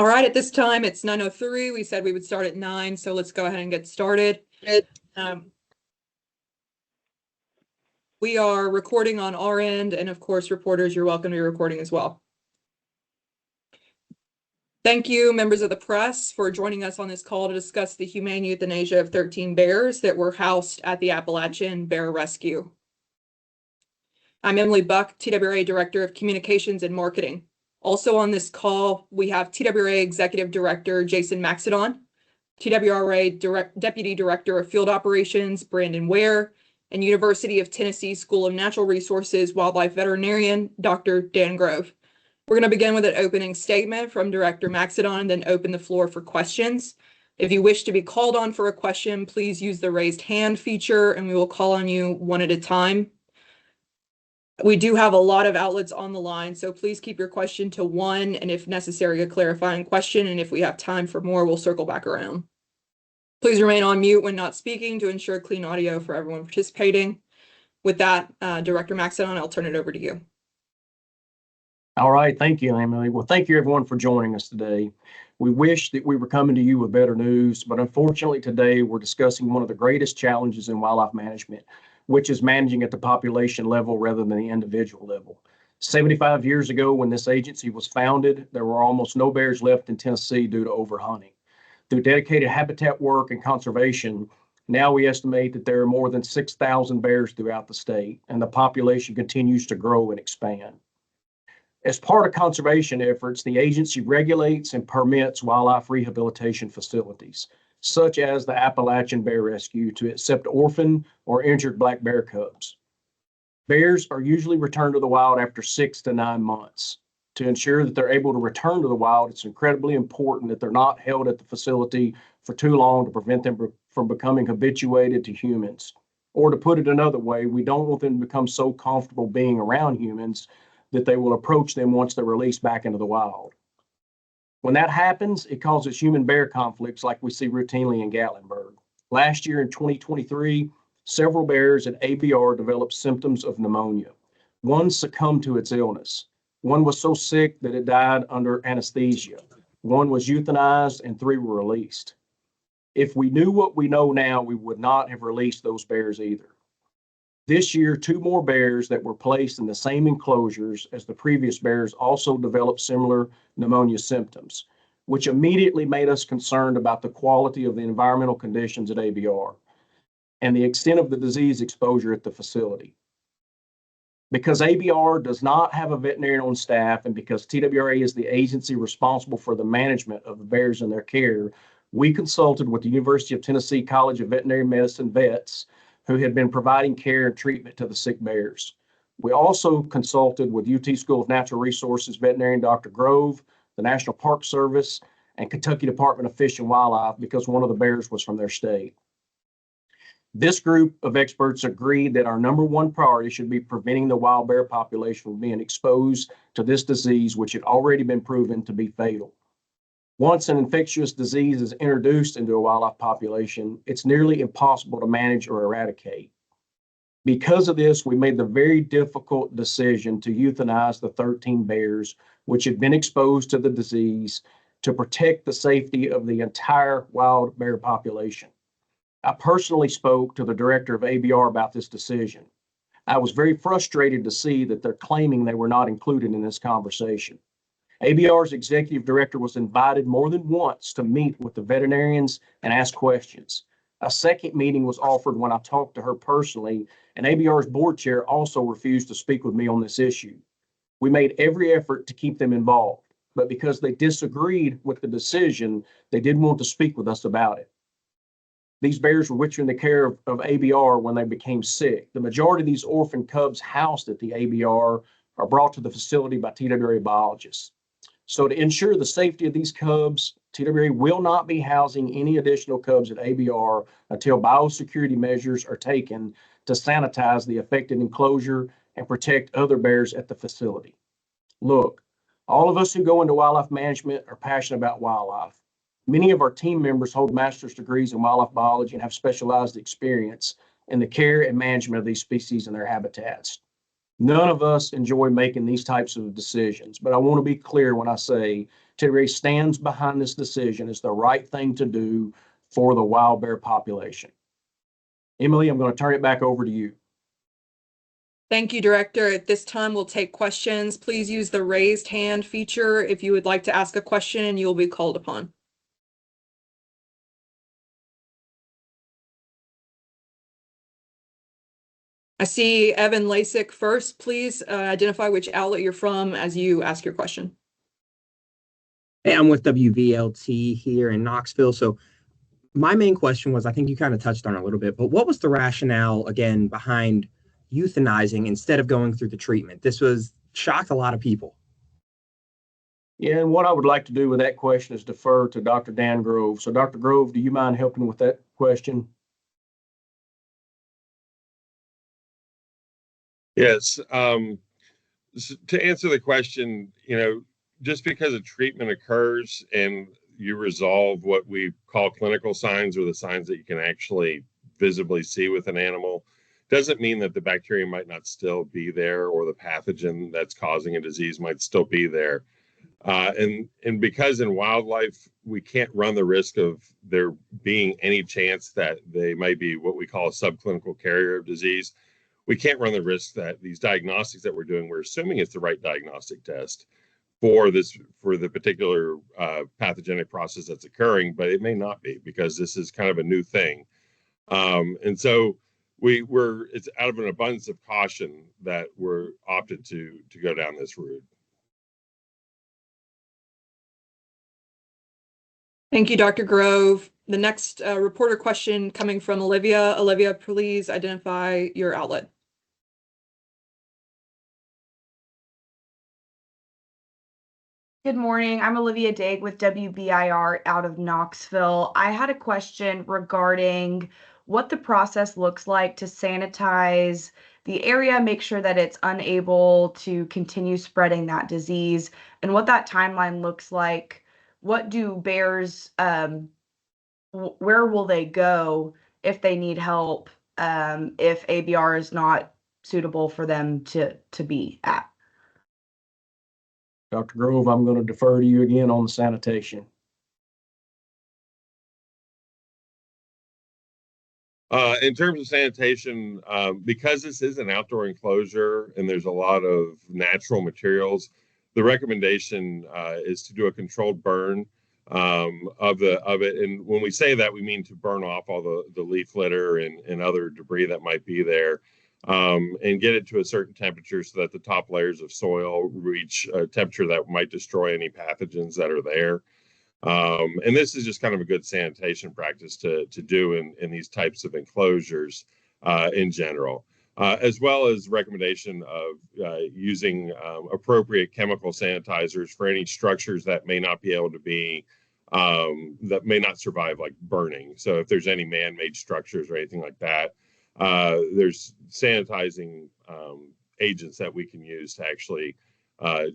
All right, at this time, it's 9:03. We said we would start at 9, so let's go ahead and get started. We are recording on our end, and of course, reporters, you're welcome to be recording as well. Thank you, members of the press, for joining us on this call to discuss the humane euthanasia of 13 bears that were housed at the Appalachian Bear Rescue. I'm Emily Buck, TWRA Director of Communications and Marketing. Also on this call, we have TWRA Executive Director Jason Maxedon, TWRA Deputy Director of Field Operations Brandon Ware, and University of Tennessee School of Natural Resources Wildlife Veterinarian Dr. Dan Grove. We're going to begin with an opening statement from Director Maxedon and then open the floor for questions. If you wish to be called on for a question, please use the raised hand feature and we will call on you one at a time. We do have a lot of outlets on the line, so please keep your question to one, and if necessary, a clarifying question, and if we have time for more, we'll circle back around. Please remain on mute when not speaking to ensure clean audio for everyone participating. With that, Director Maxedon, I'll turn it over to you. All right, thank you, Emily. Well, thank you everyone for joining us today. We wish that we were coming to you with better news, but unfortunately today we're discussing one of the greatest challenges in wildlife management, which is managing at the population level rather than the individual level. 75 years ago, when this agency was founded, there were almost no bears left in Tennessee due to overhunting. Through dedicated habitat work and conservation, now we estimate that there are more than 6,000 bears throughout the state, and the population continues to grow and expand. As part of conservation efforts, the agency regulates and permits wildlife rehabilitation facilities, such as the Appalachian Bear Rescue, to accept orphaned or injured black bear cubs. Bears are usually returned to the wild after 6 to 9 months. To ensure that they're able to return to the wild, it's incredibly important that they're not held at the facility for too long to prevent them from becoming habituated to humans. Or to put it another way, we don't want them to become so comfortable being around humans that they will approach them once they're released back into the wild. When that happens, it causes human-bear conflicts like we see routinely in Gatlinburg. Last year in 2023, several bears at ABR developed symptoms of pneumonia. One succumbed to its illness. One was so sick that it died under anesthesia. One was euthanized and 3 were released. If we knew what we know now, we would not have released those bears either. This year, 2 more bears that were placed in the same enclosures as the previous bears also developed similar pneumonia symptoms, which immediately made us concerned about the quality of the environmental conditions at ABR and the extent of the disease exposure at the facility. Because ABR does not have a veterinarian on staff and because TWRA is the agency responsible for the management of the bears in their care, we consulted with the University of Tennessee College of Veterinary Medicine vets who had been providing care and treatment to the sick bears. We also consulted with UT School of Natural Resources veterinarian Dr. Grove, the National Park Service, and Kentucky Department of Fish and Wildlife because one of the bears was from their state. This group of experts agreed that our number one priority should be preventing the wild bear population from being exposed to this disease, which had already been proven to be fatal. Once an infectious disease is introduced into a wildlife population, it's nearly impossible to manage or eradicate. Because of this, we made the very difficult decision to euthanize the 13 bears which had been exposed to the disease to protect the safety of the entire wild bear population. I personally spoke to the director of ABR about this decision. I was very frustrated to see that they're claiming they were not included in this conversation. ABR's executive director was invited more than once to meet with the veterinarians and ask questions. A second meeting was offered when I talked to her personally, and ABR's board chair also refused to speak with me on this issue. We made every effort to keep them involved, but because they disagreed with the decision, they didn't want to speak with us about it. These bears were in the care of ABR when they became sick. The majority of these orphan cubs housed at the ABR are brought to the facility by TWRA biologists. So to ensure the safety of these cubs, TWRA will not be housing any additional cubs at ABR until biosecurity measures are taken to sanitize the affected enclosure and protect other bears at the facility. Look, all of us who go into wildlife management are passionate about wildlife. Many of our team members hold master's degrees in wildlife biology and have specialized experience in the care and management of these species and their habitats. None of us enjoy making these types of decisions, but I want to be clear when I say today stands behind this decision as the right thing to do for the wild bear population. Emily, I'm going to turn it back over to you. Thank you, Director. At this time, we'll take questions. Please use the raised hand feature if you would like to ask a question, and you'll be called upon. I see Evan Lasik first. Please identify which outlet you're from as you ask your question. Hey, I'm with WVLT here in Knoxville. So my main question was, I think you kind of touched on it a little bit, but what was the rationale, again, behind euthanizing instead of going through the treatment? This was shocked a lot of people. Yeah, and what I would like to do with that question is defer to Dr. Dan Grove. So Dr. Grove, do you mind helping with that question? Yes. To answer the question, just because a treatment occurs and you resolve what we call clinical signs, or the signs that you can actually visibly see with an animal, doesn't mean that the bacteria might not still be there, or the pathogen that's causing a disease might still be there. And because in wildlife, we can't run the risk of there being any chance that they might be what we call a subclinical carrier of disease, we can't run the risk that these diagnostics that we're doing, we're assuming it's the right diagnostic test for the particular pathogenic process that's occurring, but it may not be, because this is kind of a new thing. And so it's out of an abundance of caution that we're opted to go down this route. Thank you, Dr. Grove. The next reporter question coming from Olivia. Olivia, please identify your outlet. Good morning. I'm Olivia Daig with WBIR out of Knoxville. I had a question regarding what the process looks like to sanitize the area, make sure that it's unable to continue spreading that disease, and what that timeline looks like. What do bears, where will they go if they need help, if ABR is not suitable for them to be at? Dr. Grove, I'm going to defer to you again on the sanitation. In terms of sanitation, because this is an outdoor enclosure and there's a lot of natural materials, the recommendation is to do a controlled burn of it. And when we say that, we mean to burn off all the leaf litter and other debris that might be there, and get it to a certain temperature so that the top layers of soil reach a temperature that might destroy any pathogens that are there. And this is just kind of a good sanitation practice to do in these types of enclosures in general, as well as recommendation of using appropriate chemical sanitizers for any structures that may not be able to be, that may not survive like burning. So if there's any man-made structures or anything like that, there's sanitizing agents that we can use to actually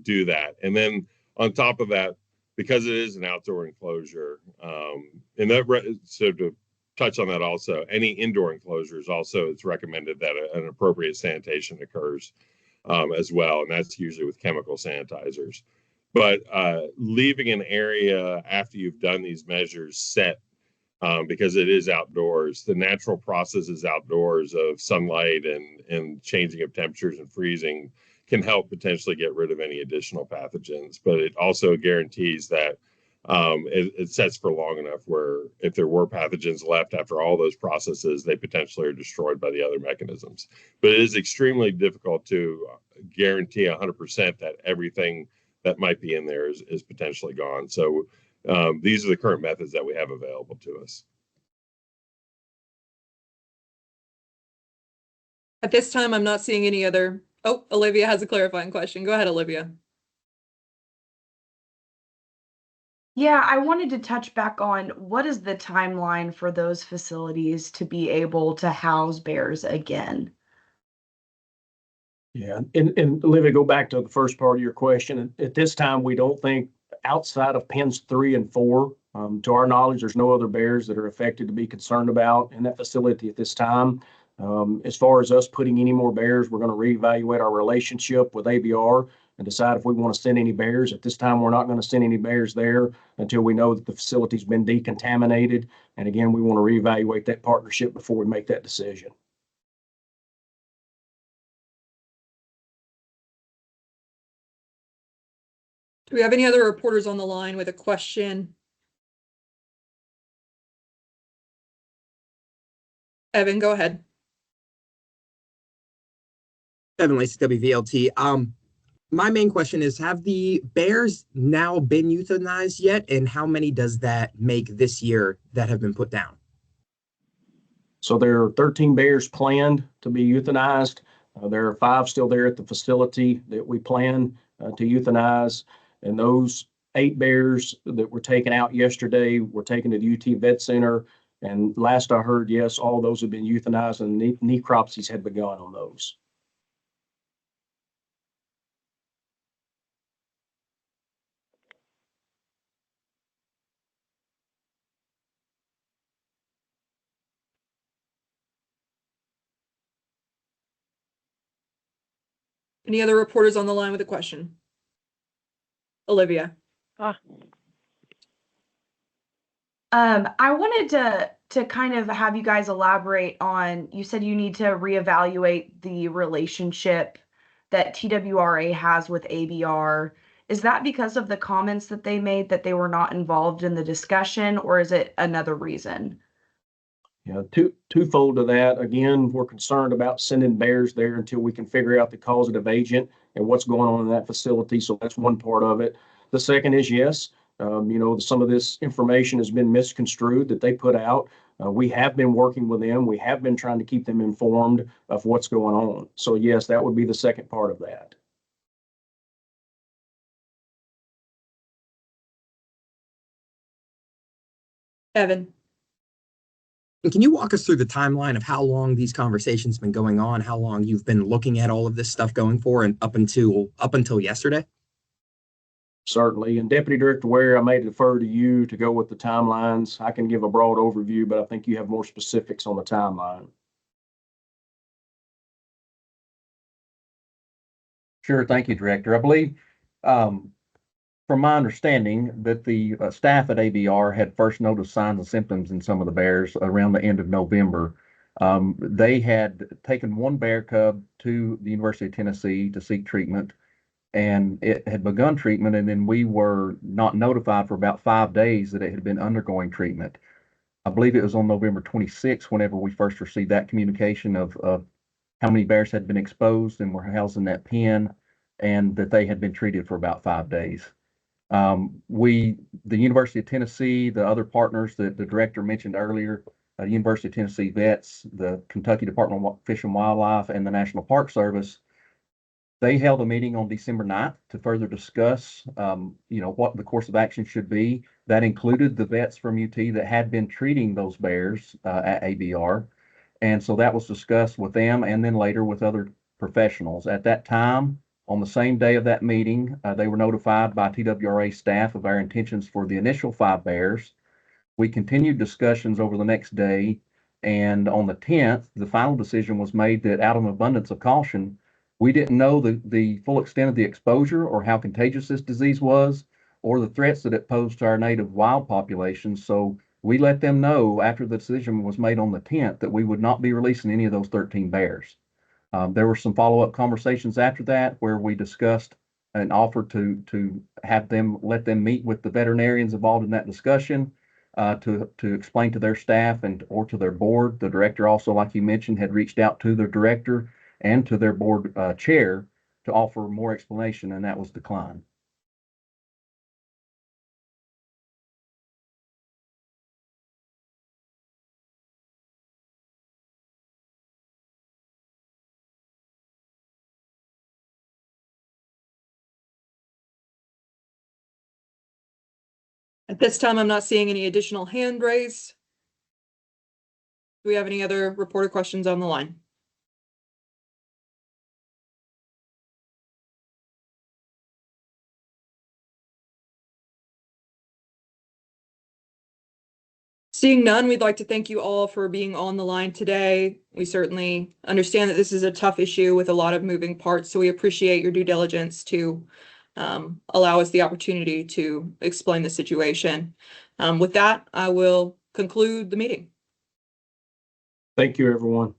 do that. And then on top of that, because it is an outdoor enclosure, so to touch on that also, any indoor enclosures also, it's recommended that an appropriate sanitation occurs as well, and that's usually with chemical sanitizers. But leaving an area after you've done these measures set, because it is outdoors, the natural processes outdoors of sunlight and changing of temperatures and freezing can help potentially get rid of any additional pathogens. But it also guarantees that it sets for long enough where if there were pathogens left after all those processes, they potentially are destroyed by the other mechanisms. But it is extremely difficult to guarantee 100% that everything that might be in there is potentially gone. So these are the current methods that we have available to us. At this time, I'm not seeing any other. Oh, Olivia has a clarifying question. Go ahead, Olivia. Yeah, I wanted to touch back on what is the timeline for those facilities to be able to house bears again? Yeah, and Olivia, go back to the first part of your question. At this time, we don't think outside of pens 3 and 4, to our knowledge, there's no other bears that are affected to be concerned about in that facility at this time. As far as us putting any more bears, we're going to reevaluate our relationship with ABR and decide if we want to send any bears. At this time, we're not going to send any bears there until we know that the facility's been decontaminated. And again, we want to reevaluate that partnership before we make that decision. Do we have any other reporters on the line with a question? Evan, go ahead. Evan Lacey, WVLT. My main question is, have the bears now been euthanized yet? And how many does that make this year that have been put down? So there are 13 bears planned to be euthanized. There are 5 still there at the facility that we plan to euthanize. And those 8 bears that were taken out yesterday were taken to the UT Vet Center. And last I heard, yes, all those have been euthanized and necropsies had begun on those. Any other reporters on the line with a question? Olivia. I wanted to kind of have you guys elaborate on, you said you need to reevaluate the relationship that TWRA has with ABR. Is that because of the comments that they made that they were not involved in the discussion, or is it another reason? Yeah, twofold to that. Again, we're concerned about sending bears there until we can figure out the causative agent and what's going on in that facility. So that's one part of it. The second is, yes, some of this information has been misconstrued that they put out. We have been working with them. We have been trying to keep them informed of what's going on. So yes, that would be the second part of that. Evan. And can you walk us through the timeline of how long these conversations been going on, how long you've been looking at all of this stuff going for, and up until yesterday? Certainly. And Deputy Director Ware, I may defer to you to go with the timelines. I can give a broad overview, but I think you have more specifics on the timeline. Sure. Thank you, Director. I believe, from my understanding, that the staff at ABR had first noticed signs and symptoms in some of the bears around the end of November. They had taken one bear cub to the University of Tennessee to seek treatment, and it had begun treatment, and then we were not notified for about 5 days that it had been undergoing treatment. I believe it was on November 26th whenever we first received that communication of how many bears had been exposed and were housed in that pen, and that they had been treated for about 5 days. The University of Tennessee, the other partners that the director mentioned earlier, University of Tennessee vets, the Kentucky Department of Fish and Wildlife, and the National Park Service, they held a meeting on December 9th to further discuss, what the course of action should be. That included the vets from UT that had been treating those bears at ABR. And so that was discussed with them and then later with other professionals. At that time, on the same day of that meeting, they were notified by TWRA staff of our intentions for the initial 5 bears. We continued discussions over the next day, and on the 10th, the final decision was made that out of an abundance of caution, we didn't know the full extent of the exposure or how contagious this disease was, or the threats that it posed to our native wild populations. So we let them know after the decision was made on the 10th that we would not be releasing any of those 13 bears. There were some follow-up conversations after that where we discussed an offer to have them, let them meet with the veterinarians involved in that discussion to explain to their staff or to their board. The director also, like you mentioned, had reached out to their director and to their board chair to offer more explanation, and that was declined. At this time, I'm not seeing any additional hand raised. Do we have any other reporter questions on the line? Seeing none, we'd like to thank you all for being on the line today. We certainly understand that this is a tough issue with a lot of moving parts, so we appreciate your due diligence to allow us the opportunity to explain the situation. With that, I will conclude the meeting. Thank you, everyone.